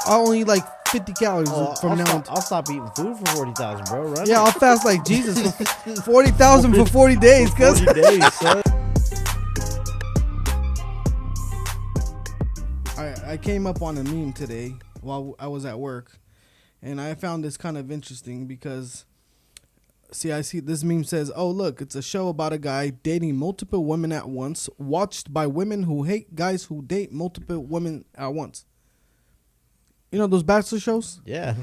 I'll only eat like 50 calories from now on. I'll stop eating food for 40,000, bro. Run Yeah, I'll fast like Jesus for 40,000 for 40 days, cuz. 40 days, son. I came up on a meme today while I was at work, and I found this kind of interesting because, I see this meme says, oh, look, it's a show about a guy dating multiple women at once, watched by women who hate guys who date multiple women at once. You know those bachelor shows? Yeah.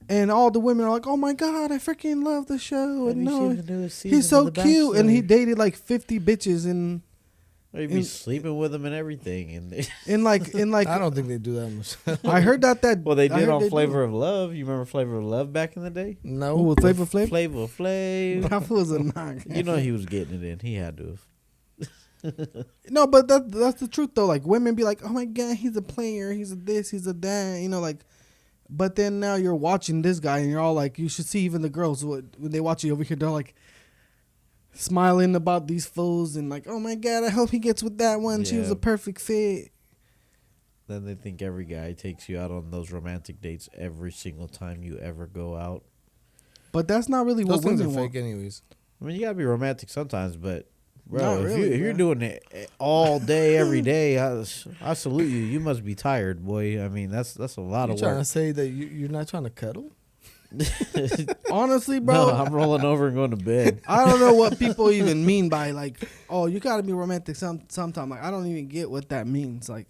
And all the women are like, oh, my God, I freaking love the show. Have And you no, seen the newest season he's so of The cute. And he Bachelor? dated like 50 bitches in He'd be sleeping with them and everything. And in like I don't think they do that much. I heard that well, they I did heard on they Flavor of Love. You remember Flavor of Love back in the day? No. Ooh, Flavor Flav? Flavor Flav. That was a knock. You know he was getting it in. He had to have. No, but that's the truth though. Like women be like, oh my God, he's a player, he's a this, he's a that, you know, like. But then now you're watching this guy and you're all like, you should see even the girls when they watch you over here, they're like smiling about these fools and like, oh my God, I hope he gets with that one. She was Yeah. a perfect fit. Then they think every guy takes you out on those romantic dates every single time you ever go out. But that's not really Those what things are women want. fake anyways. I mean, you gotta be romantic sometimes, but bro, Not if, really, if you're bro. doing it all day, every day, I salute you. You must be tired, boy. I mean, that's a lot You of trying to work. say that you're not trying to cuddle? Honestly, bro, No, I'm rolling over and going to bed. I don't know what people even mean by like, oh, you gotta be romantic sometime. Like I don't even get what that means. Like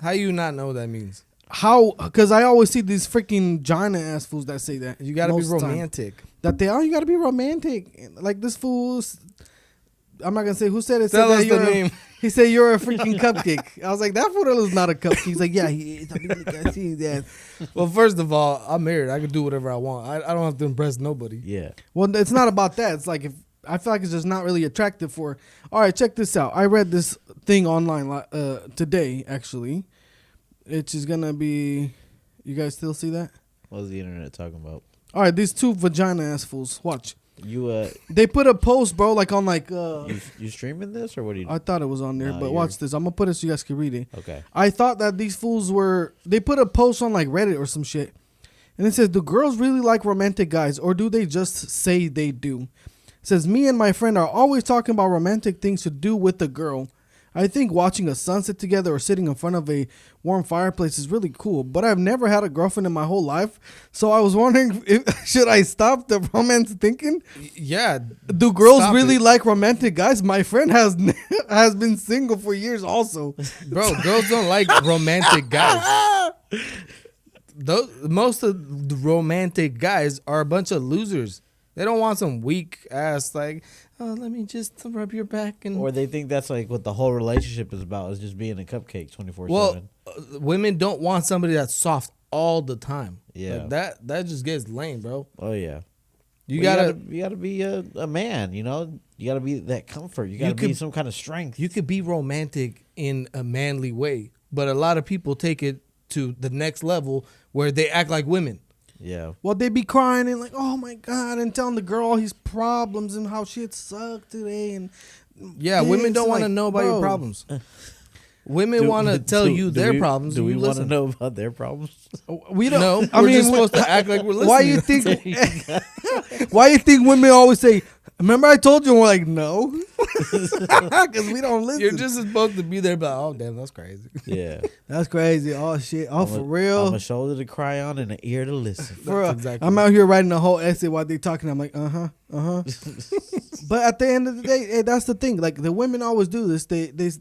How you not know what that means? how? Because I always see these freaking giant ass fools that say that. You got to be most of the time. romantic. That you gotta be romantic. Like this fool's. I'm not gonna say who said it. Tell said us that you're the a- name. He said you're a freaking cupcake. I was like, that fool is not a cupcake. He's like, yeah, he is. I mean, look, I see that. Well, first of all, I'm married. I can do whatever I want. I don't have to impress nobody. Yeah. Well, it's not about that. It's like if I feel like it's just not really attractive for. All right, check this out. I read this thing online today actually. It's just gonna be. You guys still see that? What was the internet talking about? All right, these two vagina ass fools. Watch. You They put a post, bro, like on like. you streaming this or what are you? I thought it was on there, No, but you're- watch this. I'm gonna put it so you guys can read it. Okay. I thought that these fools were. They put a post on like Reddit or some shit, and it says, "Do girls really like romantic guys, or do they just say they do?" It says, "Me and my friend are always talking about romantic things to do with the girl. I think watching a sunset together or sitting in front of a warm fireplace is really cool, but I've never had a girlfriend in my whole life, so I was wondering should I stop the romance thinking? Yeah. Do girls Stop really it. like romantic guys? My friend has been single for years also." Bro, girls don't like romantic guys. Most of the romantic guys are a bunch of losers. They don't want some weak ass like, oh, let me just rub your back and. Or they think that's like what the whole relationship is about, is just being a cupcake 24/7. Well, women don't want somebody that's soft all the time. Yeah. Like that just gets lame, bro. Oh yeah. You Well, gotta you gotta be a man, you know. You gotta be that comfort. You gotta be could- some kind of strength. you could be romantic in a manly way, but a lot of people take it to the next level where they act like women. Yeah. Well, they be crying and like, oh my God, and telling the girl all his problems and how shit sucked today. And Yeah, women don't It's want to like, know about bro. your problems. Women want to tell you their problems. Do and we you want to listen. know about their problems? we don't. No, I we're mean, just supposed to act like we're listening. why you think? Why you think women always say? Remember, I told you. And we're like, no, because we don't listen. You're just supposed to be there, but oh damn, that's crazy. Yeah. That's crazy. Oh shit. Oh, for real. I'm a shoulder to cry on and an ear to listen. For real. exactly I'm out here writing a whole essay while they talking. I'm like, But at the end of the day, hey, that's the thing. Like the women always do this.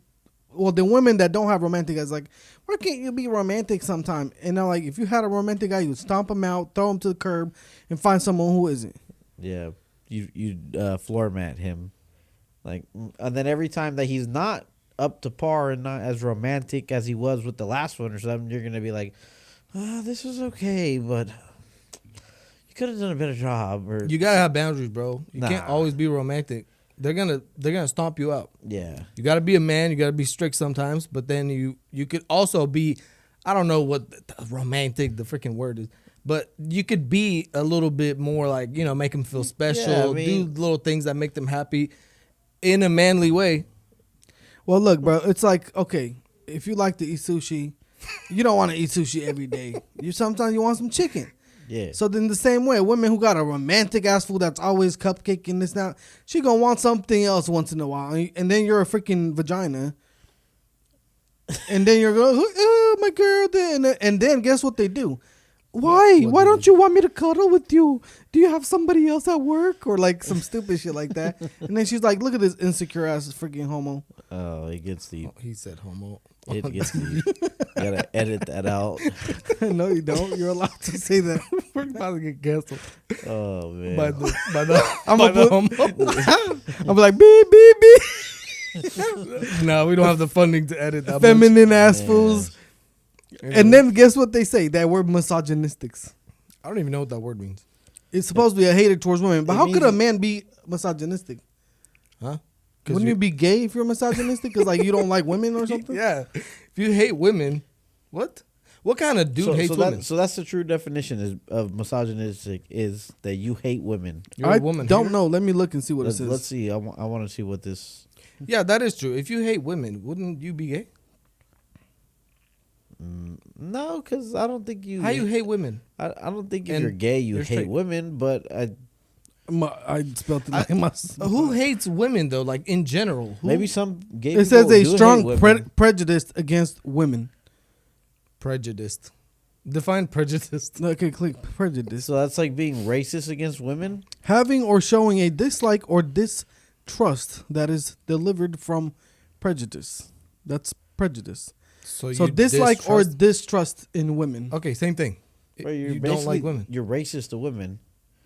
Well, the women that don't have romantic guys, like, why can't you be romantic sometime? And they're like, if you had a romantic guy, you would stomp him out, throw him to the curb, and find someone who isn't. Yeah. You floor mat him, like, and then every time that he's not up to par and not as romantic as he was with the last one or something, you're gonna be like, this is okay, but you could have done a better job. Or You gotta have boundaries, bro. You can't Nah. always be romantic. They're gonna stomp you out. yeah, You gotta be a man. You gotta be strict sometimes, but then you could also be, I don't know what the romantic the freaking word is, but you could be a little bit more like, you know, make them feel special, Yeah, I mean- do little things that make them happy in a manly way. Well, look, bro, it's like, okay, if you like to eat sushi, You don't want to eat sushi every day. Sometimes you want some chicken. Yeah. So then the same way, women who got a romantic ass food that's always cupcake and this now, she gonna want something else once in a while, and then you're a freaking vagina, and then you're going, oh my girl, and then guess what they do? Why? Why don't you want me to cuddle with you? Do you have somebody else at work or like some stupid shit like that? And then she's like, look at this insecure ass freaking homo. Oh, it gets deep. Oh, he said homo. It gets deep. You gotta edit that out. No, you don't. You're allowed to say that. We're about to get canceled Oh man. by the I'm by the gonna homo. I'm like beep beep beep. No, we don't have the funding to edit that. Feminine ass Man. fools. Much. And then guess what they say? That word misogynistics. I don't even know what that word means. It's supposed to be a hater towards women. But It how could a means- man be misogynistic? Huh? Wouldn't you be gay if you're misogynistic? Because like you don't like women or something? Yeah. If you hate women, what? What kind of dude hates women? So that's the true definition of misogynistic is that you hate women. You're I a woman. don't hater? know. Let me look and see what it says. Let's see. I want to see what this. Yeah, that is true. If you hate women, wouldn't you be gay? No, because I don't think you. How you hate women? I don't think if And you're gay you you're hate straight. women, but I spelled it like my. Who hates women though? Like in general, who? maybe some gay. It says people a do hate strong women. prejudice against women. prejudiced. Define prejudiced. Okay, click prejudice. So that's like being racist against women. Having or showing a dislike or distrust that is delivered from prejudice. That's prejudice. So you dislike or distrust- distrust in women. okay, same thing. Bro, You don't like women. You're racist to women.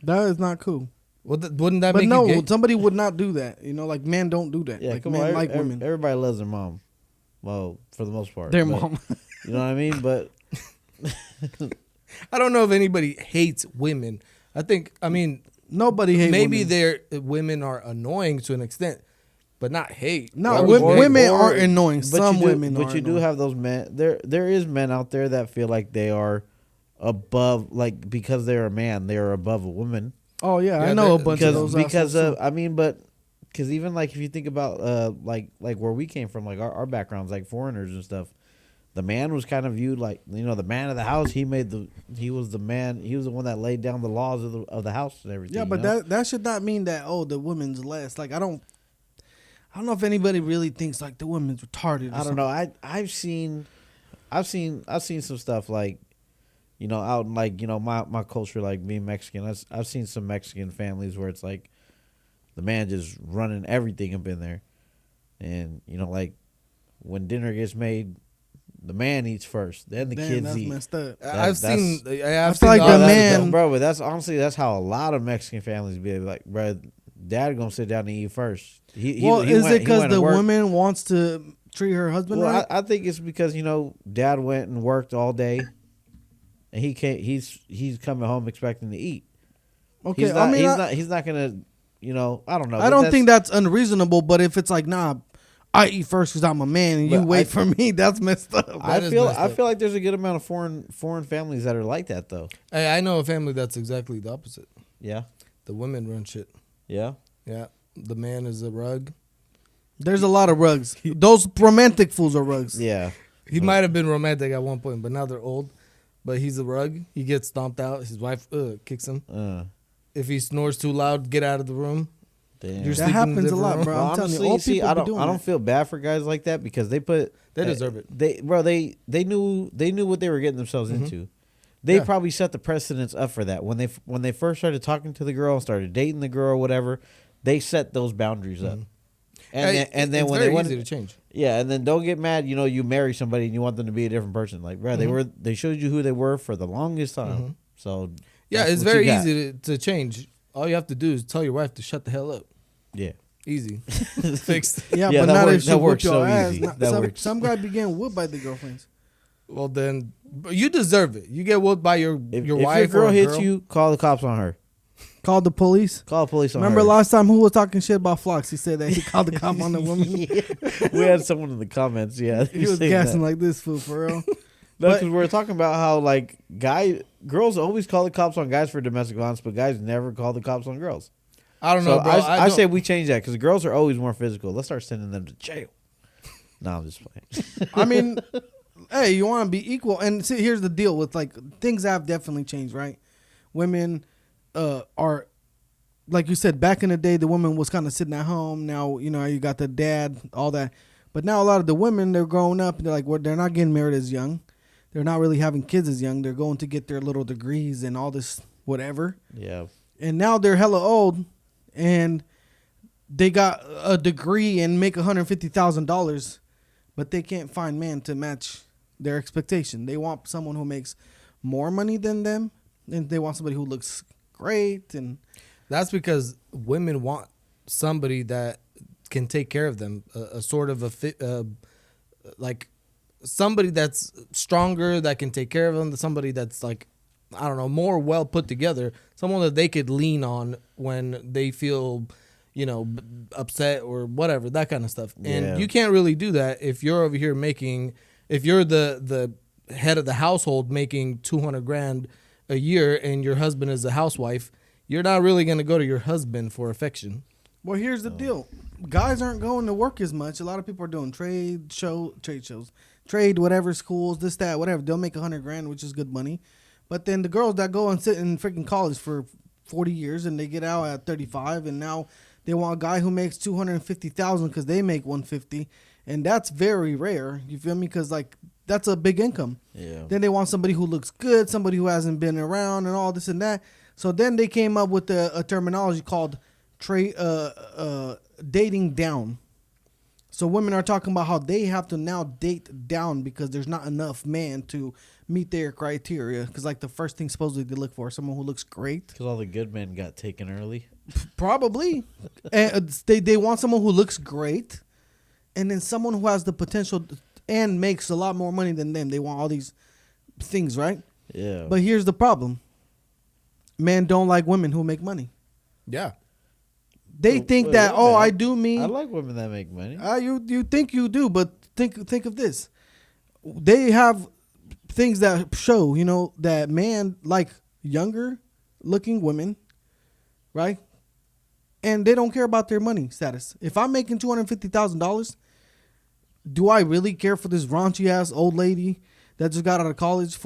That is not cool. Well, wouldn't that But make no, you gay? somebody would not do that. You know, like men don't do that. Yeah, like come men on. like women. Everybody loves their mom. Well, for the most part. Their but- mom. You know what I mean? But I don't know if anybody hates women. I mean, Nobody hates maybe women. women are annoying to an extent, but not hate. No, Why would women, you hate- women or- are annoying. but Some you do, women but are you do annoying. have those men. There is men out there that feel like they are above, like because they're a man, they are above a woman. Oh yeah, I Yeah, know a they- bunch of those. Because assholes, I mean, but because even like if you think about like where we came from, like our backgrounds, like foreigners and stuff, the man was kind of viewed like the man of the house. He was the man. He was the one that laid down the laws of the house and everything. yeah, but that should not mean that the women's less. Like I don't know if anybody really thinks like the women's retarded. Or I don't know. I've seen some stuff like, out in like my culture, like being Mexican. I've seen some Mexican families where it's like the man just running everything up in there, and like when dinner gets made, the man eats first, then the Damn, kids that's eat. messed up. I've seen. I've I seen feel like all the that man- stuff. bro. But that's how a lot of Mexican families be like, bro. Dad gonna sit down and eat first. Is it because the woman wants to treat her husband Well, right? I think it's because Dad went and worked all day, and he can't. He's coming home expecting to eat. Okay, He's not, I mean, he's not gonna. I don't know. I don't think that's unreasonable. But if it's like, nah, I eat first because I'm a man, and you But wait for me, that's messed up. I That is feel. messed I up. feel like there's a good amount of foreign families that are like that though. Hey, I know a family that's exactly the opposite. Yeah. The women run shit. Yeah. Yeah, the man is a rug. There's a lot of rugs. Those romantic fools are rugs. Yeah. He might have been romantic at one point, but now they're old. But he's a rug. He gets stomped out. His wife kicks him. If he snores too loud, get out of the room. Damn. You're That sleeping in happens a different lot, room. bro. I'm telling you, Honestly, old see, people I be doing don't that. feel bad for guys like that because they deserve it. They knew what they were getting themselves into. They probably set the precedence up for that when they first started talking to the girl, started dating the girl, or whatever. They set those boundaries up, and then it's when very they went, easy to change. yeah, and then don't get mad. You marry somebody and you want them to be a different person. Like, bro, they showed you who they were for the longest time. So Yeah, that's it's what very you got. easy to change. All you have to do is tell your wife to shut the hell up. Yeah. Easy. Fixed. Yeah, Yeah, but that not works- if she that whoop works your so ass. easy. Not- That some, works. some guy be getting whooped by the girlfriends. Well, then you deserve it. You get whooped by your If wife your girl or a hits girl. you, call the cops on her. Called the police. Call the police on Remember her. last time who was talking shit about Flocks? He said that he called the cop on the woman. We had someone in the comments. Yeah, He was saying gassing that. like this fool for real. No, But- because we were talking about how like girls always call the cops on guys for domestic violence, but guys never call the cops on girls. I don't So know, bro. I don't- say we change that because girls are always more physical. Let's start sending them to jail. No, I'm just playing. I mean, hey, you want to be equal. And see, here's the deal with like things have definitely changed, right? Women are, like you said, back in the day, the woman was kind of sitting at home. Now, you know, you got the dad, all that. But now a lot of the women, they're growing up. And they're like, well, they're not getting married as young. They're not really having kids as young. They're going to get their little degrees and all this whatever. Yeah. And now they're hella old, and they got a degree and make $150,000, but they can't find man to match their expectation. They want someone who makes more money than them, and they want somebody who looks great. And That's because women want somebody that can take care of them, a sort of a fit, like somebody that's stronger that can take care of them, somebody that's like, I don't know, more well put together, someone that they could lean on when they feel, you know, upset or whatever, that kind of stuff. And you can't really do that if you're over here if you're the head of the household making $200,000 a year and your husband is a housewife. You're not really going to go to your husband for affection. well, here's the deal: guys aren't going to work as much. A lot of people are doing trade shows, whatever, schools, this, that, whatever. They'll make $100,000, which is good money. But then the girls that go and sit in freaking college for 40 years and they get out at 35, and now they want a guy who makes $250,000 because they make $150,000, and that's very rare. You feel me? Because like that's a big income. Yeah. Then they want somebody who looks good, somebody who hasn't been around, and all this and that. So then they came up with a terminology called dating down. So women are talking about how they have to now date down because there's not enough man to meet their criteria. Because like the first thing supposedly they look for is someone who looks great. Because all the good men got taken early. Probably. And they want someone who looks great, and then someone who has the potential and makes a lot more money than them. They want all these things, right? Yeah. But here's the problem. Men don't like women who make money. Yeah. They think that, wait a minute. I do me. I like women that make money. You think you do, but think of this. They have things that show, you know, that man like younger looking women, right? And they don't care about their money status. If I'm making $250,000, do I really care for this raunchy ass old lady that just got out of college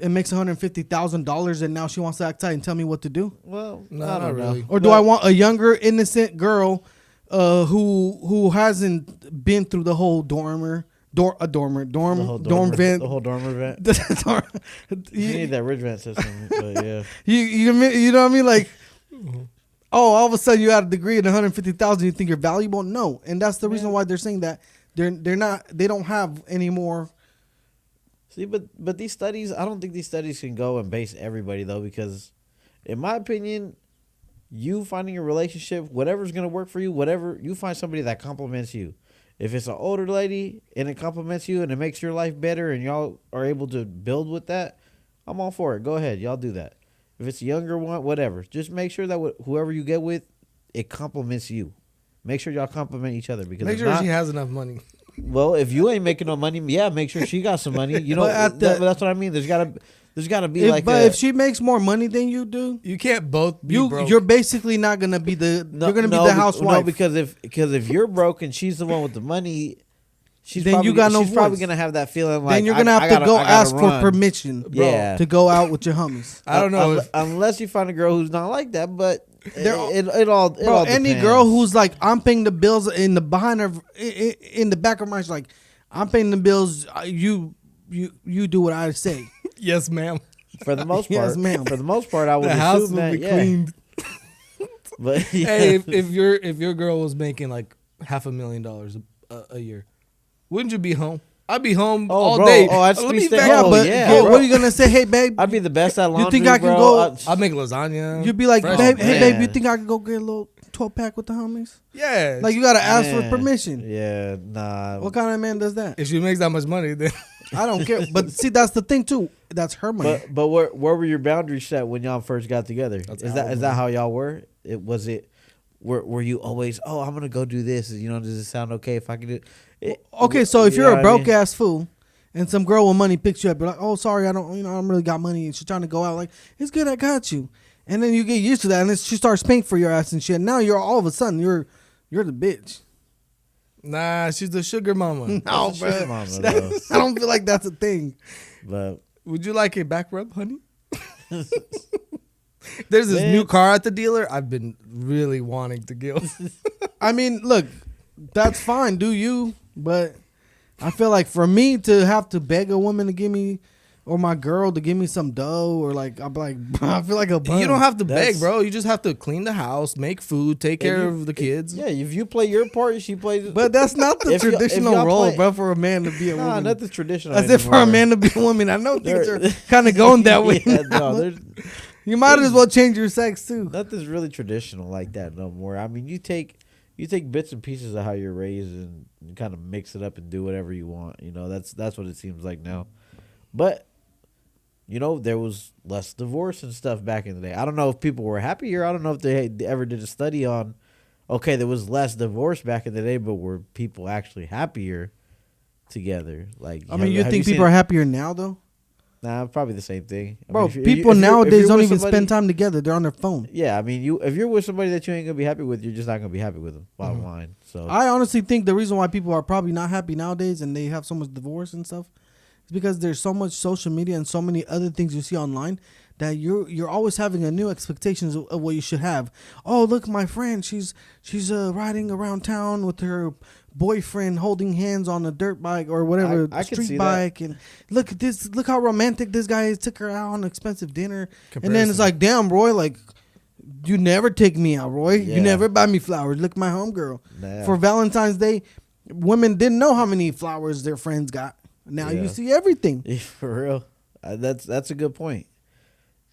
and makes $150,000 and now she wants to act tight and tell me what to do? Well, No, I not don't really. know. Or do I want a younger, innocent girl who hasn't been through the whole dorm vent? The whole dormer vent. You need that ridge vent system, but yeah. You know what I mean? Like, all of a sudden you got a degree at $150,000. You think you're valuable? No, and that's the reason why they're saying that they're not. They don't have any more. See, but these studies, I don't think these studies can go and base everybody though, because in my opinion, you finding a relationship, whatever's gonna work for you, whatever you find somebody that complements you. If it's an older lady and it complements you and it makes your life better and y'all are able to build with that, I'm all for it. Go ahead, y'all do that. If it's a younger one, whatever. Just make sure that whoever you get with, it complements you. Make sure y'all complement each other, because Make sure she has enough money. well, if you ain't making no money, yeah, make sure she got some money. You know, that's what I mean. There's gotta be if she makes more money than you do, You can't both be broke. you're basically not gonna be you're gonna be the housewife. No, because if you're broke and she's the one with the money, she's Then probably, you got no she's probably voice. gonna have that feeling like then you're gonna have to go ask for permission, Yeah. to go out with your homies. I don't know. Unless you find a girl who's not like that, but it Bro, all any depends. girl who's like, I'm paying the bills in the back of her mind, she's like, I'm paying the bills. You do what I say. Yes, ma'am. For the most part, Yes, ma'am. For the most part, I would The house assume will that. be Yeah. cleaned. But yeah. Hey, if your girl was making like $500,000 a year, wouldn't you be home? I'd be home all bro. day. Oh, I'd Let be me staying- back- Yeah, Oh, but yeah, what bro. are you gonna say? Hey, babe, I'd be the best at laundry. think I can bro. go- I'd make lasagna. you'd be like, Fresh babe, bread. hey, babe, you Man. think I could go get a little 12-pack with the homies? Yeah. Like, you gotta ask for Man. permission. Yeah, nah. What kind of man does that? if she makes that much money, then I don't care. But see, that's the thing too. That's her money. But where were your boundaries set when y'all first got together? Is that how y'all were? Were you always, I'm gonna go do this? You know, does it sound okay if I can do it? Okay, so if You you're know a what I broke mean? ass fool, and some girl with money picks you up, you're like, oh, sorry, I don't really got money, and she's trying to go out, like, it's good, I got you, and then you get used to that, and then she starts paying for your ass and shit. Now you're all of a sudden you're the bitch. Nah, she's the sugar mama. No, That's a sugar bro. mama, though. I don't feel like that's a thing. But Would you like a back rub, honey? There's this Man. new car at the dealer I've been really wanting to get. I mean, look, that's fine, do you? But I feel like for me to have to beg a woman to give me, or my girl to give me some dough, or like I'm like, I feel like a bum. You don't have to That's- beg, bro. You just have to clean the house, make food, take care of the kids. yeah, if you play your part, she plays. But that's not the If you- if traditional y'all role, play- bro, for a man to be a Nah, woman. nothing's traditional. As if for a anymore. man to be a woman. I know things There- are kind of going that way. Yeah, now. no, there's You might as well change your sex too. nothing's really traditional like that no more. I mean, you take bits and pieces of how you're raised and kind of mix it up and do whatever you want. You know, that's what it seems like now. But you know, there was less divorce and stuff back in the day. I don't know if people were happier. I don't know if they ever did a study on. Okay, there was less divorce back in the day, but were people actually happier together? Like, I mean, you think people are happier now though? Nah, probably the same thing. I Bro, mean, if you- people if you're nowadays don't with even somebody- spend time together. They're on their phone. Yeah, I mean, if you're with somebody that you ain't gonna be happy with, you're just not gonna be happy with them. Bottom Mm-hmm. line. So I honestly think the reason why people are probably not happy nowadays and they have so much divorce and stuff is because there's so much social media and so many other things you see online that you're always having a new expectations of what you should have. Oh, look, my friend, she's riding around town with her boyfriend holding hands on a dirt bike or whatever I could see street that. bike, and look at this, look how romantic this guy is, took her out on an expensive dinner. And then Comparison. it's like, damn, Roy, like you never take me out, Roy. Yeah. You never buy me flowers. Look, my homegirl. Nah. For Valentine's Day, women didn't know how many flowers their friends got. Now Yeah. you see everything. for real, that's a good point.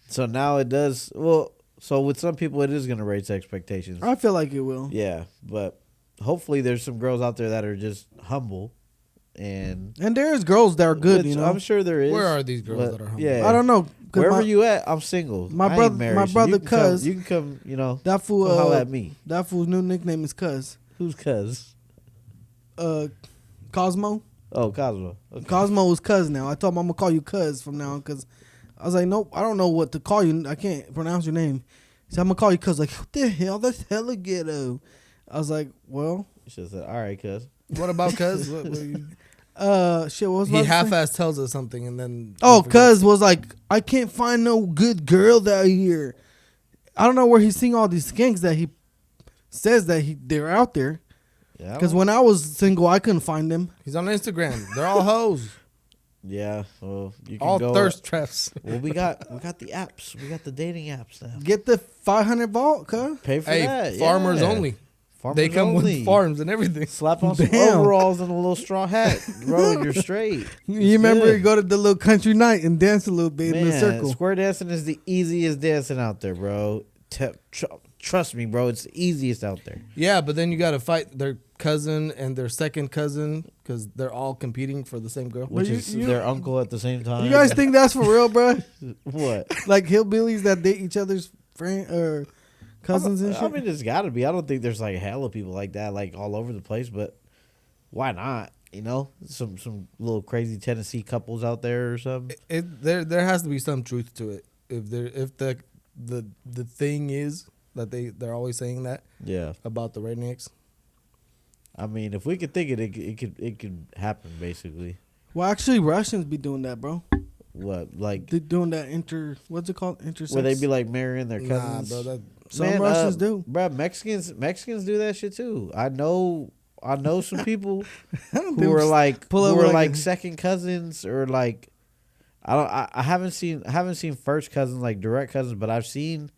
So now it does well. So with some people, it is gonna raise expectations. I feel like it will. Yeah, but hopefully there's some girls out there that are just humble, and And there's girls that are good, which you know. I'm sure there is. Where are these girls but that are humble? Yeah, I don't know. 'Cause Wherever my, you at, I'm single. my I ain't brother- married, my so brother you can come- Cuz- you can come. You know, that fool, come holler at me. that fool's new nickname is Cuz. Who's Cuz? Cosmo. Oh, Cosmo. Okay. Cosmo is Cuz now. I told him I'm gonna call you Cuz from now on because I was like, nope, I don't know what to call you. I can't pronounce your name. So I'm gonna call you Cuz. Like, what the hell? That's hella ghetto. I was like, well, You should have said, all right, Cuz. What about Cuz? What you, shit. What was he I about to say? half-ass tells us something and then Oh, he forgets. Cuz was like, I can't find no good girls out here. I don't know where he's seeing all these skanks that he says that they're out there. Yeah. Because when I was single, I couldn't find them. He's on Instagram. They're all hoes. Yeah. Well, you can all go. thirst traps. Well, we got the apps. We got the dating apps now. Get the 500 vault, cuz. Pay for Hey, that. farmers yeah. only. Farmers They come only. with farms and everything. Slap on some Damn. overalls and a little straw hat, bro. And you're straight. You remember you go to the little country night and dance a little bit in a Man, circle. square dancing is the easiest dancing out there, bro. Trust me, bro. It's the easiest out there. Yeah, but then you got to fight their cousin and their second cousin because they're all competing for the same girl. Which you- is you- their uncle at the same time. You guys think that's for real, bro? what? Like hillbillies that date each other's friend or cousins and shit? I mean, it's got to be. I don't think there's like hella people like that, like all over the place. But why not? You know, some little crazy Tennessee couples out there or something. There has to be some truth to it. If the thing is that they're always saying that Yeah. about the rednecks. I mean, if we could think it could happen. Basically, Well, actually, Russians be doing that, bro. what like They're doing that what's it called? Intersex. where they be like marrying their cousins. Nah, bro. Some Russians do. Bro, Mexicans do that shit too. I know some people Them who are like pull who over are like like a- second cousins or like I haven't seen first cousins like direct cousins, but I've seen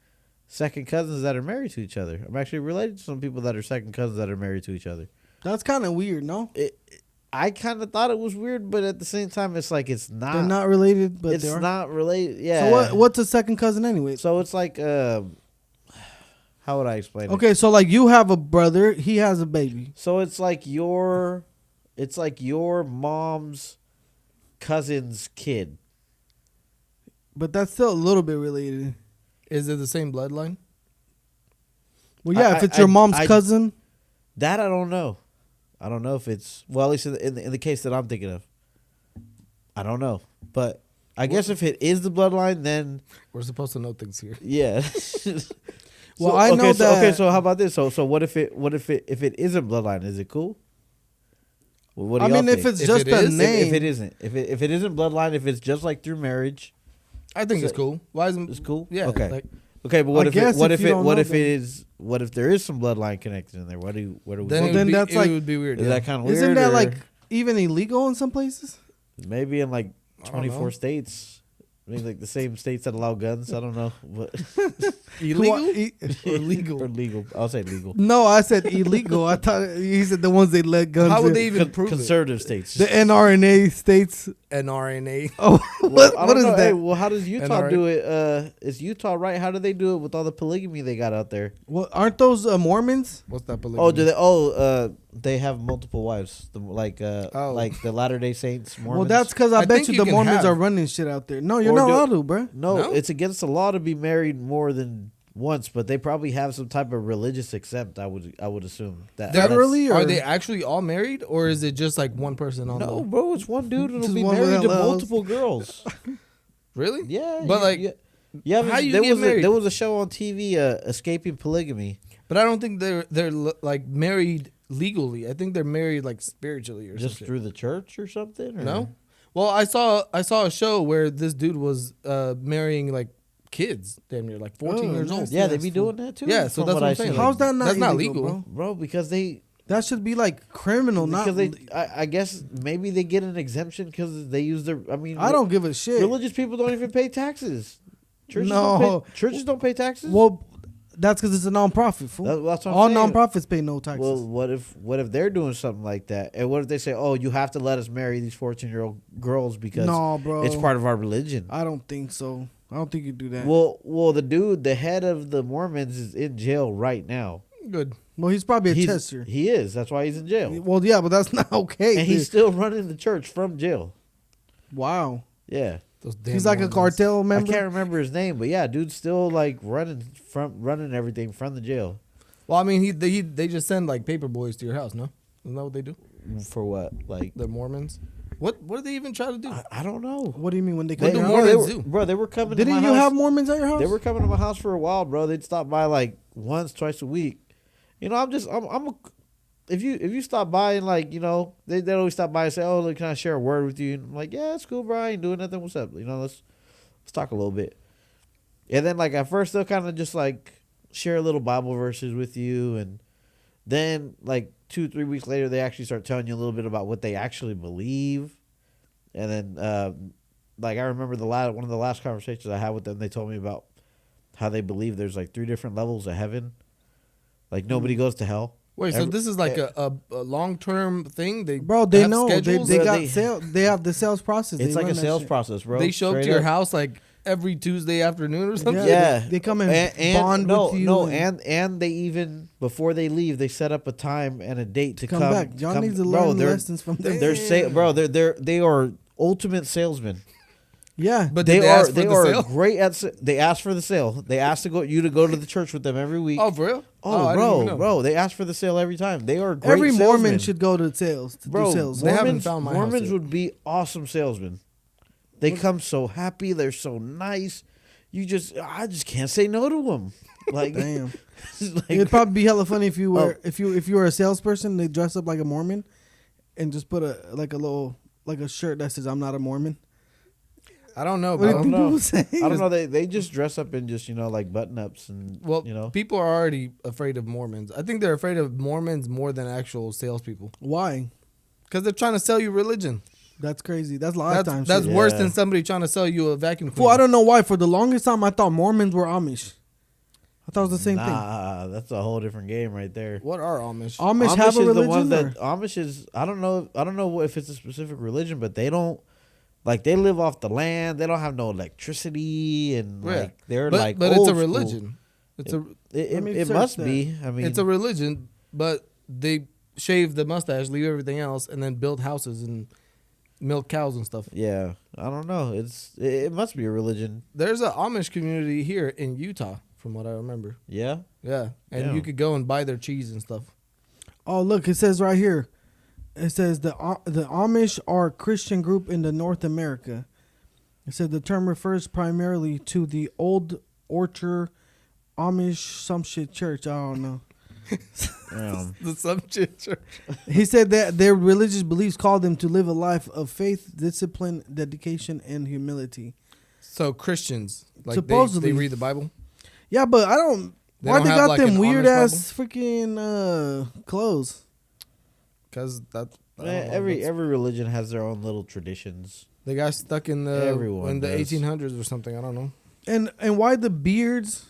second cousins that are married to each other. I'm actually related to some people that are second cousins that are married to each other. That's kind of weird, no? I kind of thought it was weird, but at the same time, it's like it's not. They're not related, but It's they are. not related. Yeah. So what's a second cousin anyway? So it's like how would I explain it? Okay, so like you have a brother, he has a baby. So it's like your mom's cousin's kid. But that's still a little bit related. Is it the same bloodline? Well, yeah, I- if it's your mom's I- cousin, That I don't know. I don't know if it's well, at least in the case that I'm thinking of. I don't know, but I guess if it is the bloodline, then We're supposed to know things here. yeah. Well, I know okay, that- So how about this? So what if it isn't bloodline? Is it cool? Well, what do I y'all mean, if think? it's If just it a is, name, if it isn't, if it isn't bloodline, if it's just like through marriage, I think So- it's cool. Why isn't it's cool. Yeah. Okay. Like, Okay, but what I if guess what if if you it don't what know if it them. is what if there is some bloodline connected in there? What do we then, then it that's it like- would be weird. is Yeah. that kind of weird? isn't that or like even illegal in some places? maybe in like I don't 24 know. states? Maybe like the same states that allow guns. I don't know, but illegal Or or legal? or legal. I'll say legal. No, I said illegal. I thought he said the ones they let guns. How would in. they even prove it? Conservative states. The NRNA states. NRNA. Oh, Well, what I what don't is know. that? Hey, well, how does Utah NRA? do it? Is Utah right? How do they do it with all the polygamy they got out there? Well, aren't those Mormons? What's that? Oh, do they? Oh, they have multiple wives. Like Oh. like the Latter Day Saints. Mormons. Well, that's because I I bet think you you the can Mormons have- are running shit out there. No, you're Or not do- allowed to, bro. no, No? it's against the law to be married more than once, but they probably have some type of religious exempt. I would assume that They're- Federally, or Are they actually all married, or is it just like one person on No, the? bro, it's one dude that'll Just be one married to little else. multiple girls. Really? Yeah, But, like, yeah, how you there get was married? there was a show on TV, Escaping Polygamy. But I don't think they're like married legally. I think they're married like spiritually or Just something. through the church or something? Or? No. Well, I saw a show where this dude was marrying like kids, damn near like 14 Oh, years nice. old. Yeah, they That's be cool. doing that too. Yeah, so from that's what I'm I saying. see. Like, How's that not that's not illegal, legal. bro? Because they That should be like criminal, not. I guess maybe they get an exemption because they use their. I mean, I don't give a shit. Religious people don't even pay taxes. Churches No. don't pay, churches don't pay taxes. Well, that's because it's a non-profit. Fool. That's what I'm All saying. non-profits pay no taxes. Well, what if they're doing something like that? And what if they say, "Oh, you have to let us marry these 14-year-old girls because no, bro. it's part of our religion"? I don't think so. I don't think you do that. Well, the head of the Mormons is in jail right now. Good. Well, he's probably a He's- tester. He is. That's why he's in jail. Well, yeah, but that's not okay. And he's still running the church from jail. wow. Yeah. Those damn He's like a Mormons. cartel I member. can't remember his name, but yeah, dude's still like running everything from the jail. Well, I mean, they just send like paper boys to your house, no? Isn't that what they do? For what? Like The Mormons. What do they even try to do? I don't know. What do you mean when they come? What to do your house? Mormons they were, do? bro, they were coming. Didn't to my you house. have Mormons at your house? They were coming to my house for a while, bro. They'd stop by like once, twice a week. You know, if you stop by and like, you know, they always stop by and say, "Oh, look, can I share a word with you?" And I'm like, "Yeah, it's cool, bro. I ain't doing nothing. What's up? You know, let's talk a little bit." And then like at first they'll kind of just like share little Bible verses with you, and then like 2-3 weeks later they actually start telling you a little bit about what they actually believe. And then like I remember one of the last conversations I had with them, they told me about how they believe there's like 3 different levels of heaven. Like nobody goes to hell. Wait, so Every- this is like a long term thing? Bro, they have know. schedules? They Bro, got they- sales. They have the sales process. It's They like a run that sales shit. process, bro. They show up Straight to your up. house like every Tuesday afternoon or something. Yeah, They come and bond no, with you. No, and they even before they leave, they set up a time and a date to come back. John needs to bro, learn they're- lessons from them. They are ultimate salesmen. Yeah, But did they ask for they the are sale? great at. They ask for the sale. They ask you to go to the church with them every week. Oh, for real? Oh, I didn't even know. bro, they ask for the sale every time. They are great every Mormon salesmen. should go to sales to Bro, do sales. They haven't Mormons, found my house Mormons yet. would be awesome salesmen. They come so happy. They're so nice. I just can't say no to them. Like, Damn. like, It'd probably be hella funny if you were Oh. if you were a salesperson. They dress up like a Mormon, and just put a shirt that says "I'm not a Mormon." I don't know, What do you bro. think know. people say? I don't know. They just dress up in just like button ups and Well, you know. people are already afraid of Mormons. I think they're afraid of Mormons more than actual salespeople Why? because they're trying to sell you religion. That's crazy. That's lifetime That's shit. worse Yeah. than somebody trying to sell you a vacuum cleaner. Well, I don't know why. For the longest time, I thought Mormons were Amish. I thought it was the same thing. Nah, that's a whole different game right there. What are Amish? Amish have a is religion. the ones or- that Amish is. I don't know if it's a specific religion, but they don't. Like they live off the land. They don't have no electricity, and Yeah. like they're but like. but it's old a school. religion. It's a It, Let me it search must that. be. I mean, it's a religion, but they shave the mustache, leave everything else, and then build houses and milk cows and stuff. yeah. I don't know. It must be a religion. There's an Amish community here in Utah, from what I remember. Yeah. Yeah, and Yeah. you could go and buy their cheese and stuff. Oh, look! It says right here. It says the Amish are a Christian group in the North America. It said the term refers primarily to the Old Orchard Amish some shit church. I don't know. The subject church. He said that their religious beliefs called them to live a life of faith, discipline, dedication, and humility. So Christians, like Supposedly. they read the Bible. Yeah, but I don't. They Why don't they have, got like, them an weird honest ass freaking clothes? Because that Every religion has their own little traditions. they got stuck in the Everyone in the does. 1800s or something. I don't know. And why the beards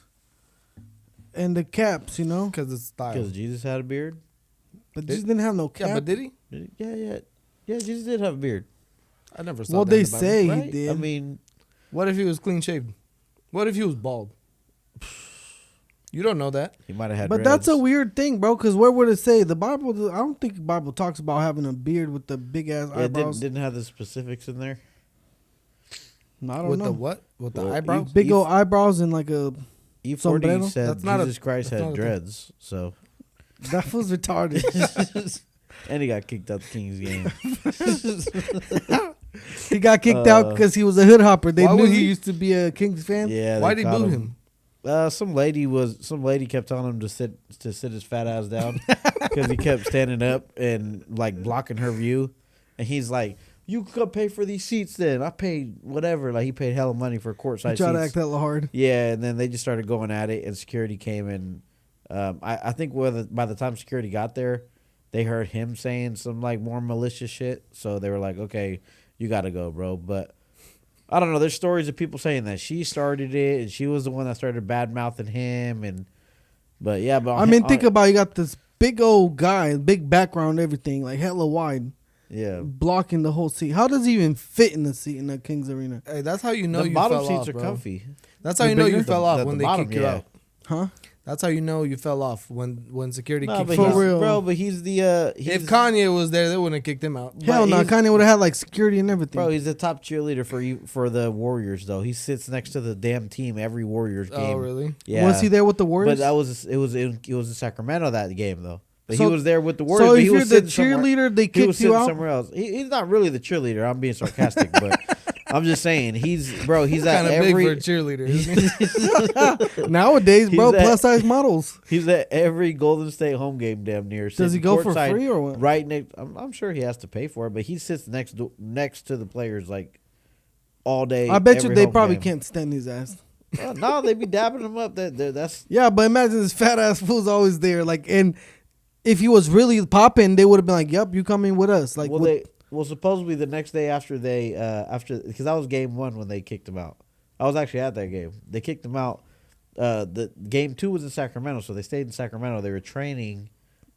and the caps? You know, Because it's style. Because Jesus had a beard. but Jesus didn't have no cap. Yeah, but did he? Yeah. Jesus did have a beard. I never saw. Well, that they in the Bible. say Right? he did. I mean, What if he was clean shaved? What if he was bald? You don't know that. he might have had. But that's a dreads. weird thing, bro. Because where would it say the Bible? I don't think the Bible talks about having a beard with the big ass Yeah, it eyebrows. didn't have the specifics in there. No, I don't With know. the what? With the Well, eyebrows? Big old eyebrows and like a E40 Sombrero? said That's not a- Jesus Christ that's not had a thing. dreads, so that was retarded. and he got kicked out the Kings game. He got kicked out because he was a hood hopper. They Why knew was he he- used to be a Kings fan. Yeah, Why they did he caught boo him? Some lady kept telling him to sit his fat ass down because he kept standing up and like blocking her view, and he's like, "You could pay for these seats then. I paid whatever." Like he paid hella money for courtside He tried to seats. act hella hard. Yeah, and then they just started going at it, and security came and I think by the time security got there, they heard him saying some like more malicious shit, so they were like, "Okay, you got to go, bro." But I don't know. There's stories of people saying that she started it and she was the one that started bad mouthing him, but yeah, but I mean, think about it, you got this big old guy, big background, everything like hella wide, yeah. blocking the whole seat. How does he even fit in the seat in the Kings arena? Hey, that's how you know The you bottom fell seats off, are bro. comfy. That's how The you know you bigger- fell off the when they bottom, kick you yeah. out. Huh? That's how you know you fell off when security No, kicked but you For he's, out. real. bro. But he's the If Kanye was there, they wouldn't have kicked him out. Hell no, he's- Kanye would have had like security and everything. Bro, he's the top cheerleader for the Warriors though. He sits next to the damn team every Warriors game. Oh, really? Yeah. Was he there with the Warriors? But it was in Sacramento that game though. But So- he was there with the Warriors. so but if he you're was the sitting somewhere- cheerleader, they he kicked was you sitting out. somewhere else. He's not really the cheerleader. I'm being sarcastic, but I'm just saying he's at Kind of big for a every cheerleader. Isn't he? Nowadays, bro, He's at- plus size models. he's at every Golden State home game damn near. Does he sitting go for courtside free or what? Right next. I'm sure he has to pay for it, but he sits next to the players like all day. I bet you every they home probably game. can't stand his ass. No, they be dabbing him up. That's Yeah, but imagine this fat ass fool's always there. Like, and if he was really popping, they would have been like, "Yep, you coming with us." Like, well, supposedly the next day after because that was game 1 when they kicked him out. I was actually at that game. They kicked him out. The game 2 was in Sacramento, so they stayed in Sacramento. They were training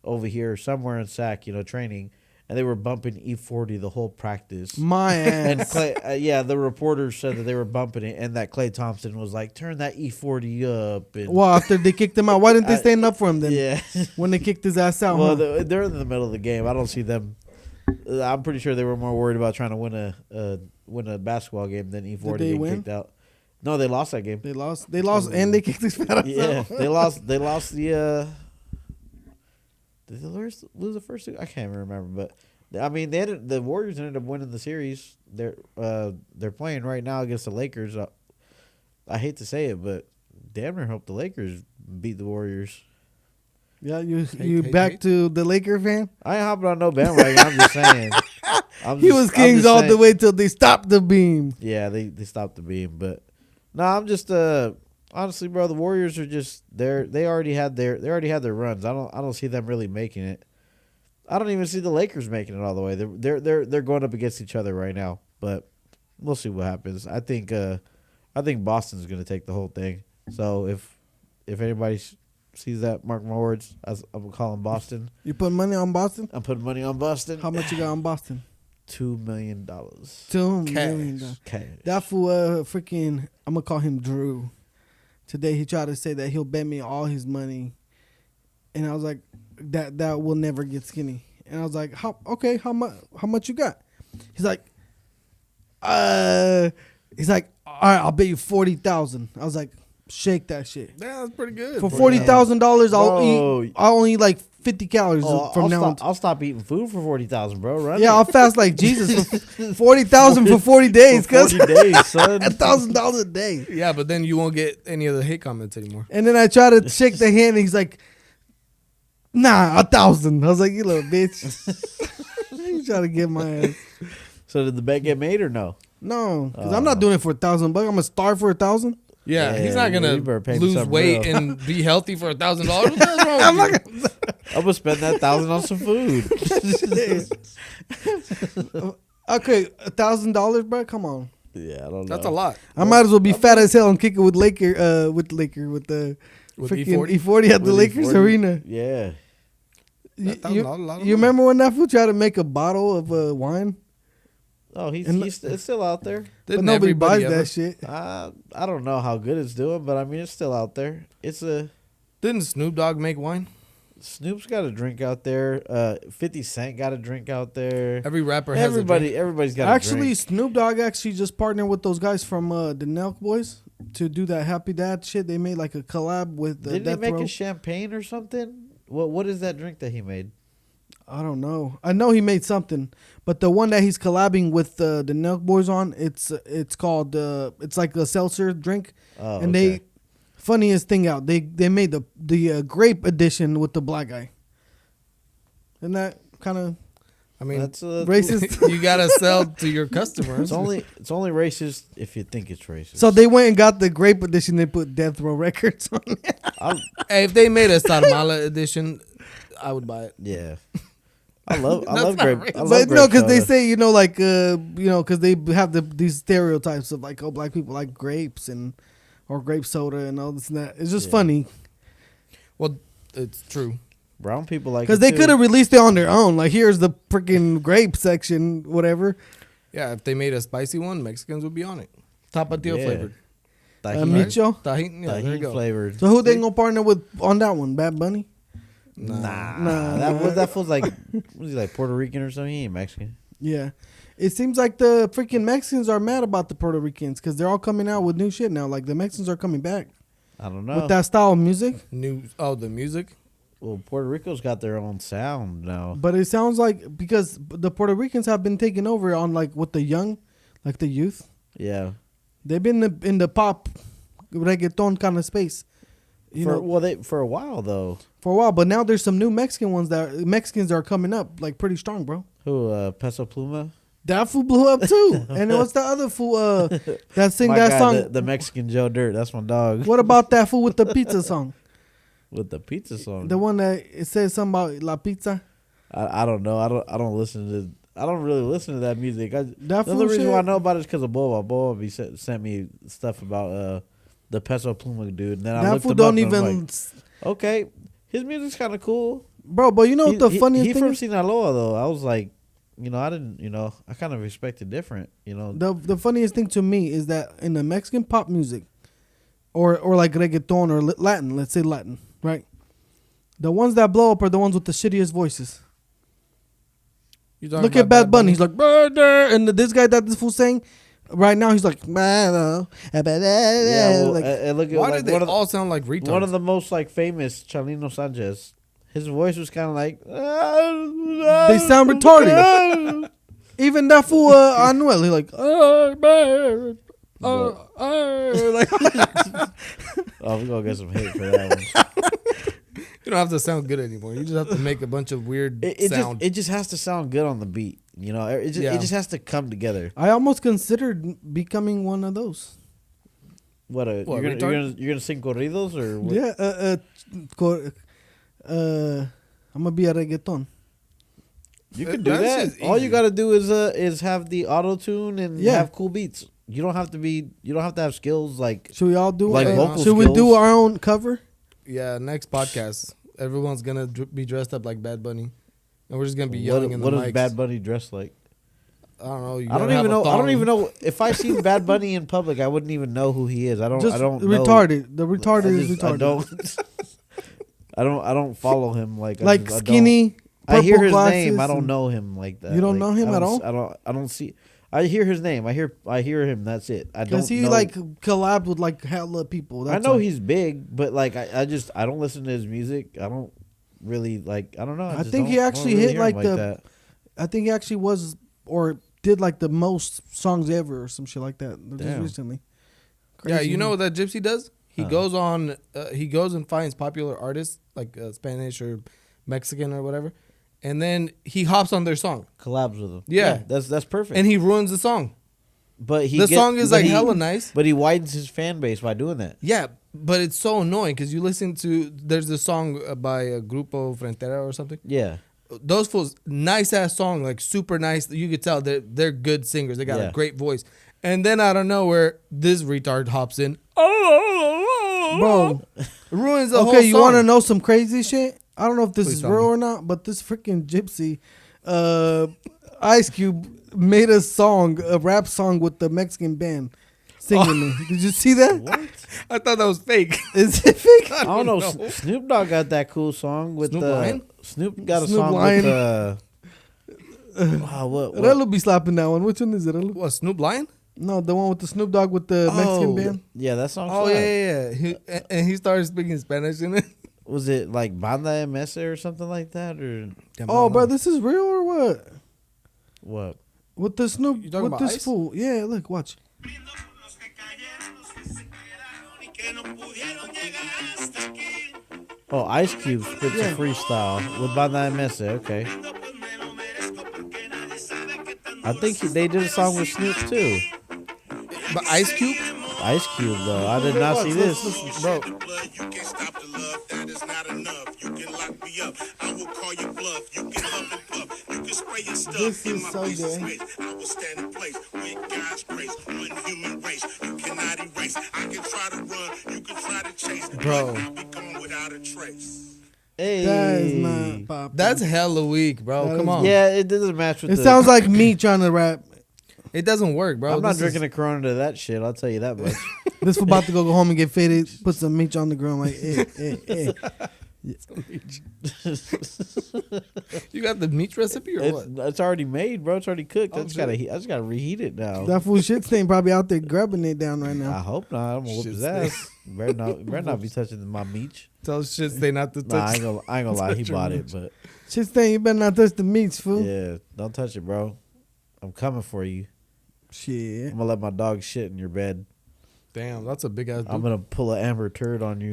over here somewhere in Sac, training, and they were bumping E40 the whole practice. my And ass. Clay, the reporters said that they were bumping it, and that Klay Thompson was like, "Turn that E40 up." And, Well, after they kicked him out, why didn't they stand up for him then? yeah. When they kicked his ass out. Well, huh? they're in the middle of the game. I don't see them. I'm pretty sure they were more worried about trying to win a basketball game than E40 Did they getting win? kicked out. No, they lost that game. They lost, and they kicked his fat ass Yeah, out. they lost. They lost the. Did they lose the first two? I can't even remember, but I mean, the Warriors ended up winning the series. They're playing right now against the Lakers. I hate to say it, but damn near hope the Lakers beat the Warriors. Yeah, you Hey, back hey. to the Laker fan? I ain't hopping on no bandwagon. I'm just saying. He was Kings all the way till they stopped the beam. Yeah, they stopped the beam, but no, I'm just honestly, bro. The Warriors are just they already had their runs. I don't see them really making it. I don't even see the Lakers making it all the way. They're going up against each other right now, but we'll see what happens. I think Boston's going to take the whole thing. So if anybody sees that, mark my words. I'm gonna call him Boston. You put money on Boston? I'm putting money on Boston. How much you got on Boston? $2 million. $2 million. Cash. That fool, freaking, I'm gonna call him Drew. Today he tried to say that he'll bet me all his money, and I was like, that will never get skinny. And I was like, how much you got? He's like, all right, I'll bet you 40,000. I was like, shake that shit. Yeah, that's pretty good. For $40,000, Bro. I'll only eat like 50 calories from now on. I'll stop eating food for 40,000, bro. Run Yeah, it. I'll fast like Jesus for 40,000 for 40 days, For cuz 40 days, son. $1,000 a day. Yeah, but then you won't get any of the hate comments anymore. And then I try to shake the hand, and he's like, Nah, 1,000. I was like, you little bitch. You trying to get my ass? So did the bet get made or no? No, because I'm not doing it for $1,000. I'm gonna starve for 1,000. Yeah, he's Yeah, not gonna you better pay me lose something weight real. and be healthy for $1,000. What the hell's wrong with you? I'm gonna spend that 1,000 on some food. Okay, $1,000, bro. Come on. Yeah, I don't know. That's a lot. I might as well be fat as hell and kick it with with the With freaking E40? E40 at the With Lakers E40? arena. Yeah. You, $1,000 a lot of money. you remember when that fool tried to make a bottle of wine? Oh, And it's still out there. But Didn't nobody everybody buys ever? that shit. I don't know how good it's doing, but I mean it's still out there. Didn't Snoop Dogg make wine? Snoop's got a drink out there. 50 Cent got a drink out there. Every rapper has a drink. Everybody's got Actually, a drink. Snoop Dogg actually just partnered with those guys from the Nelk Boys to do that Happy Dad shit. They made like a collab with Didn't he Death make Row. a champagne or something? What is that drink that he made? I don't know. I know he made something, but the one that he's collabing with the Nelk Boys on, it's called it's like a seltzer drink, Oh, and okay. they funniest thing out. They made the grape edition with the black guy. Isn't that kind of I mean, That's racist? you gotta sell to your customers. It's only racist if you think it's racist. So they went and got the grape edition. They put Death Row Records on it. Hey, if they made a Saramala edition, I would buy it. Yeah. I love not grape. racist. I love But grape no, because they soda. say because they have these stereotypes of like, oh, black people like grapes or grape soda and all this and that. It's just Yeah. funny Well, it's true. brown people like because it they too. could have released it on their own. Like, here's the freaking grape section, whatever. Yeah, if they made a spicy one, Mexicans would be on it. Tapatio Yeah. flavored. Tahini, Micho. Tajin, yeah, there you tahini go. flavored. So who they gonna partner with on that one? Bad Bunny. Nah. That feels like was he like Puerto Rican or something? He ain't Mexican. Yeah. It seems like the freaking Mexicans are mad about the Puerto Ricans because they're all coming out with new shit now. Like the Mexicans are coming back I don't know. with that style of music. The music. Well, Puerto Rico's got their own sound now. But it sounds like because the Puerto Ricans have been taking over on like with the young, like the youth. Yeah. They've been in the pop, reggaeton kind of space. For a while though. For a while, but now there's some new Mexicans are coming up like pretty strong, bro. Who? Peso Pluma. That fool blew up too. And what's the other fool that sing My that guy, song? the Mexican Joe Dirt. That's my dog. What about that fool with the pizza song? With the pizza song. The one that it says something about la pizza. I don't know. I don't listen to. I don't really listen to that music. That The fool only reason shit- why I know about it is because of Boba. Boba sent me stuff about the Peso Pluma dude. And then I That looked fool him don't up and I'm even, like, okay, his music's kind of cool. bro. But you know what the funniest He thing from is? Sinaloa though. I was like, I didn't. I kind of expected different. The funniest thing to me is that in the Mexican pop music, or like reggaeton or Latin, let's say Latin, right? The ones that blow up are the ones with the shittiest voices. You talking Look about at Bad Bunny. He's like, "Brother," and this guy that this fool saying right now, he's like, Yeah. Well, like, and look at Why like, did they all sound like retards? one of the most like famous Chalino Sanchez. His voice was kind of like they sound retarded. Even that fool Anuel, he's like, like, Oh, we're gonna get some hate for that one. You don't have to sound good anymore. You just have to make a bunch of weird It sound. just has to sound good on the beat. It just has to come together. I almost considered becoming one of those. What, You're gonna sing corridos or what? Yeah, I'm gonna be a reggaeton. You can do That's that. just All easy. you gotta do is have the auto tune and Yeah. have cool beats. You don't have to have skills like Should we all do Like vocal should we do skills? our own cover? Yeah, next podcast, everyone's gonna be dressed up like Bad Bunny, and we're just gonna be yelling in the what mics. does Bad Bunny dress like? I don't know. You I don't gotta have even a know. I thong. don't even know if I seen Bad Bunny in public. I wouldn't even know who he is. I don't know. retarded. The retarded is retarded. I don't follow him like Like I don't- skinny. I hear purple his glasses name. I don't and- know him like that. You don't Like, know him I at don't- all? I don't see. I hear his name. I hear him. That's it. I don't. Because he know. like collabed with like hella people. I That's know why. he's big, but like I don't listen to his music. I don't really like. I don't know. I just think he don't actually really hit hear him like the- that. I think he actually was or did like the most songs ever or some shit like that just Damn. recently. Yeah, Crazy. you know what that gypsy does? He Huh. goes on. He goes and finds popular artists like Spanish or Mexican or whatever, and then he hops on their song. Collabs with them. Yeah. That's perfect. And he ruins the song. But The song is like hella nice. But he widens his fan base by doing that. Yeah, but it's so annoying because you listen to, there's a song by a Grupo Frontera or something. Yeah. Those fools, nice ass song, like super nice. You could tell they're good singers. They got a great voice. And then out of nowhere, this retard hops in. Bro, Ruins the whole song. okay, you want to know some crazy shit? I don't know if this Please is tell real me. or not, but this freaking gypsy, Ice Cube made a song, a rap song with the Mexican band singing it. Did you see that? What? I thought that was fake. Is it fake? I don't know. Snoop Dogg got that cool song with Snoop the Lion? Snoop got a Snoop song Lion. with what? Relo be slapping that one. Which one is it? Relo? What, Snoop Lion? No, the one with the Snoop Dogg with the Mexican band. Yeah, that song. Oh, slapped. yeah. And he started speaking Spanish in it. Was it like Banda MS or something like that, or Oh, bro, this is real or what? what? With the Snoop, You talking with about this Ice? fool. Yeah, look, watch. Oh, Ice Cube spits a freestyle with Banda MS. Okay. I think they did a song with Snoop too. But Ice Cube? Ice Cube though. I did not see this. Bro. You can't stop the love, that is not enough. You can lock me up, I will call you bluff. You can huff and puff, you can spray your stuff. This in is my so face of gay. space. I will stand in place with God's grace. One human race, you cannot erase. I can try to run, you can try to chase. Bro. But I'll be gone without a trace. Hey, That is not pop. That's hella weak, bro. That Come is- on. yeah. It doesn't match with. It the, sounds like me trying to rap. It doesn't work, bro. I'm not This is- drinking a Corona to that shit. I'll tell you that much. This fool about to go home and get faded, put some meat on the ground like, hey. You got the meat recipe or what? It's already made, bro. It's already cooked. Oh, I just shit. gotta reheat it now. That fool shit stain probably out there grabbing it down right I now. hope not. I'm gonna whoop Shit his ass. Better not be touching my meat. Tell shit stay not to Nah, I touch. ain't gonna lie. He touch your bought it, meat. but Shit stain, you better not touch the meats, fool. yeah, don't touch it, bro. I'm coming for you. Shit. I'm gonna let my dog shit in your bed. Damn, that's a big ass. I'm gonna pull an amber turd on you.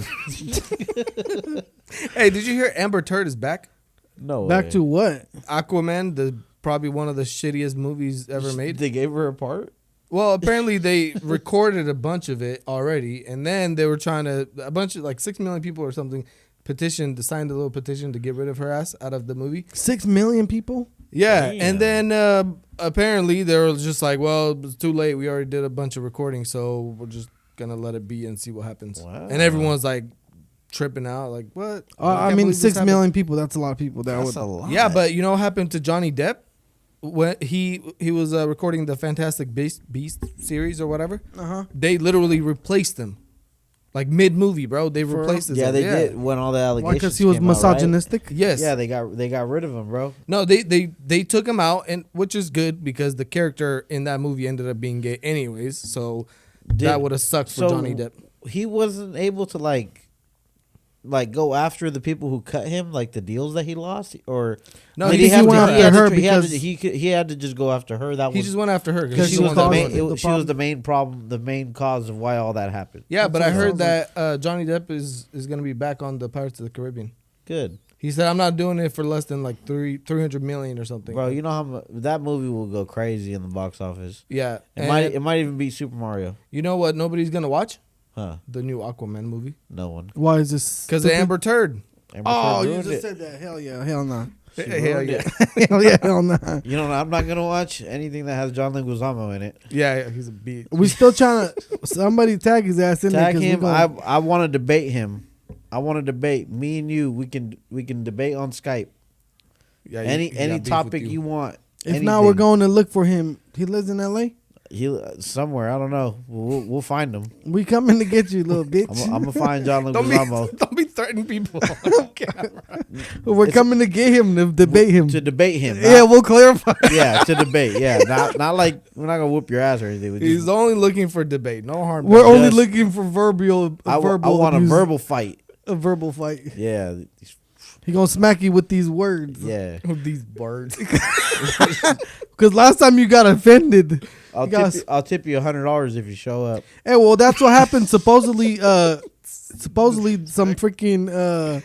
Hey, did you hear Amber Turd is back? No Back way. to what? Aquaman, the probably one of the shittiest movies ever made. They gave her a part. Well, apparently they recorded a bunch of it already, and then they were trying to a bunch of like 6 million people or something signed a little petition to get rid of her ass out of the movie. 6 million people? Yeah, Damn. and then apparently they were just like, well, it's too late. We already did a bunch of recording, so we're just gonna let it be and see what happens. Wow. And everyone's like tripping out, like what? I can't mean, believe this 6 happened. million people. That's a lot of people. That That's would. a lot. Yeah, but you know what happened to Johnny Depp when he was recording the Fantastic Beast series or whatever? Uh-huh. They literally replaced him, like mid movie, bro. They For replaced his yeah, ass. they did when all the allegations. Why? Because he was came out, right? misogynistic? Yes. Yeah, they got rid of him, bro. No, they took him out, and which is good because the character in that movie ended up being gay anyways. So that would have sucked for Johnny Depp. He wasn't able to like go after the people who cut him, like the deals that he lost, or No, did he went after her because he had to just go after her. That he was just went after her Because she she was was the causing main. it. The She was the main problem, the main cause of why all that happened. Yeah, but I That's what it heard sounds that Johnny Depp is going to be back on the Pirates of the Caribbean. Good, He said, "I'm not doing it for less than like 300 million or something." bro. You know how that movie will go crazy in the box office. Yeah, It might even beat Super Mario. You know what? Nobody's gonna watch Huh? the new Aquaman movie No one. Why is this? because of stupid? Amber Turd. Amber Oh, Heard you ruined just it. said that. Hell yeah. Hell no. She Hell ruined yeah. it. Hell yeah. Hell no. You know, I'm not gonna watch anything that has John Leguizamo in it. Yeah, he's a beat. We still trying to. Somebody tag his ass in there. Tag 'cause we him. gonna- I want to debate him. I want to debate me and you. We can debate on Skype. Yeah, Any he got beef topic with you want. If not, we're going to look for him. He lives in L.A. He somewhere. I don't know. We'll find him. We coming to get you, little bitch. I'm gonna find John Leguizamo Don't be threatening people. We're coming to get him to debate him. to debate him. Yeah, not- we'll clarify. yeah, to debate. Yeah, not like we're not gonna whoop your ass or anything. We He's just- only looking for debate. No harm. We're done. only Yes. looking for verbal. I verbal want abuse, a verbal fight. A verbal fight. Yeah, He gonna smack you with these words. yeah. With these birds. Because last time you got offended. I'll You guys- tip you $100 if you show up. Hey, well, that's what happened. Supposedly, some freaking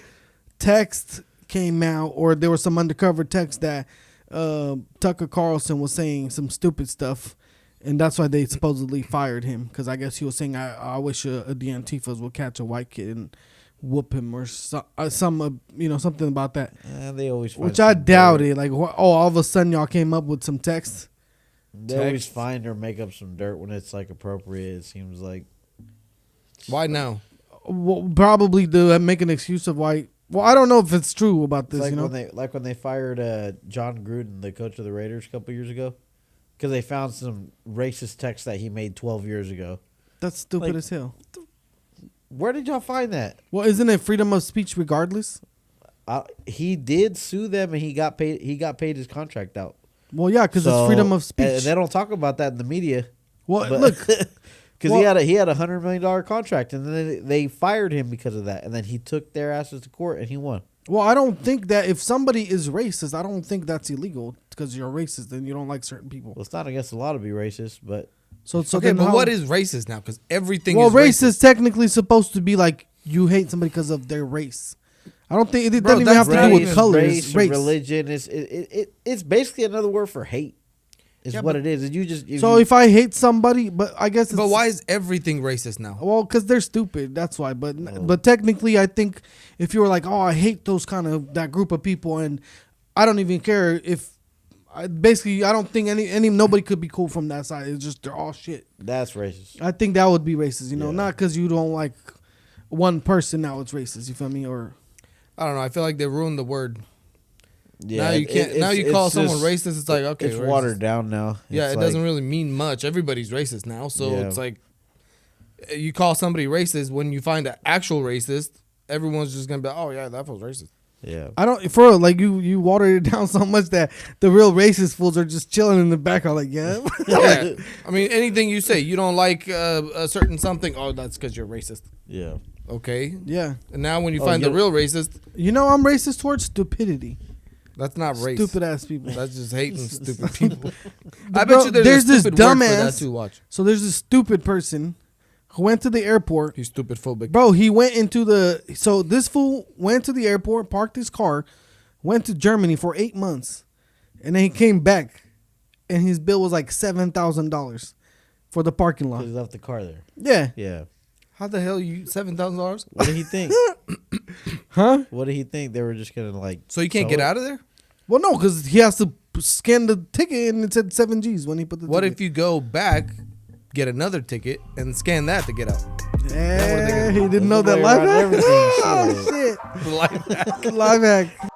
text came out, or there was some undercover text that Tucker Carlson was saying some stupid stuff, and that's why they supposedly fired him, because I guess he was saying, I wish the Antifas would catch a white kid and whoop him, or some something about that. They always find Which I some doubt dirt. it. Like, all of a sudden y'all came up with some text. They always find or make up some dirt when it's like appropriate. It seems like. Why now? Well, probably to make an excuse of why. Well, I don't know if it's true about this. Like you know, when they fired John Gruden, the coach of the Raiders, a couple years ago, because they found some racist text that he made 12 years ago. that's stupid like- as hell. Where did y'all find that? Well, isn't it freedom of speech regardless? He did sue them, and he got paid. He got paid his contract out. Well, yeah, because it's freedom of speech. And they don't talk about that in the media. Well, But- look, Because Well- he had $100 million contract, and then they fired him because of that. And then he took their asses to court, and he won. well, I don't think that if somebody is racist, I don't think that's illegal because you're racist and you don't like certain people. Well, it's not against the law to be racist, but So Okay, then but how- what is racist now? Because everything well, is race racist. is technically supposed to be like you hate somebody because of their race. I don't think it Bro, doesn't even have to that's do not with even colors. race, religion. It's basically another word for hate. Is Yeah, what but- it is. And you just So if I hate somebody, but I guess it's, But why is everything racist now? Well, because they're stupid. That's why. But technically, I think if you were like, oh, I hate those that group of people, and I don't even care if. I don't think nobody could be cool from that side. It's just they're all shit. that's racist. I think that would be racist. Yeah. Not because you don't like one person. Now it's racist. You feel me? Or I don't know. I feel like they ruined the word. Yeah, now you can't. Now you call someone just- racist. It's like, okay, it's racist. watered down now. Yeah, It's it like- doesn't really mean much. Everybody's racist now, so Yeah. it's like you call somebody racist when you find an actual racist. Everyone's just gonna be, oh yeah, that was racist. Yeah. I don't. For real, like you watered it down so much that the real racist fools are just chilling in the background. Like, yeah. Yeah, I mean, anything you say, you don't like a certain something. Oh, that's because you're racist. Yeah. Okay. Yeah. And now when you Oh, find the yeah. real racist, I'm racist towards stupidity. that's not race. Stupid ass people. That's just hating stupid people. I Bro, bet you there's there's this a stupid word for dumbass- that too. Watch. So there's this stupid person who went to the airport. He's stupid phobic. Bro, he went into this fool went to the airport, parked his car, went to Germany for 8 months, and then he came back, and his bill was like $7,000 for the parking lot. He left the car there. Yeah. Yeah. How the hell you $7,000? What did he think? Huh? What did he think? They were just gonna like. So you can't sell get it? out of there? Well, no, because he has to scan the ticket, and it said 7 G's when he put the What ticket. if you go back, get another ticket, and scan that to get out? Yeah, gonna he didn't know that Way life around hack. everything, Oh, shit. shit. Like that. Life hack.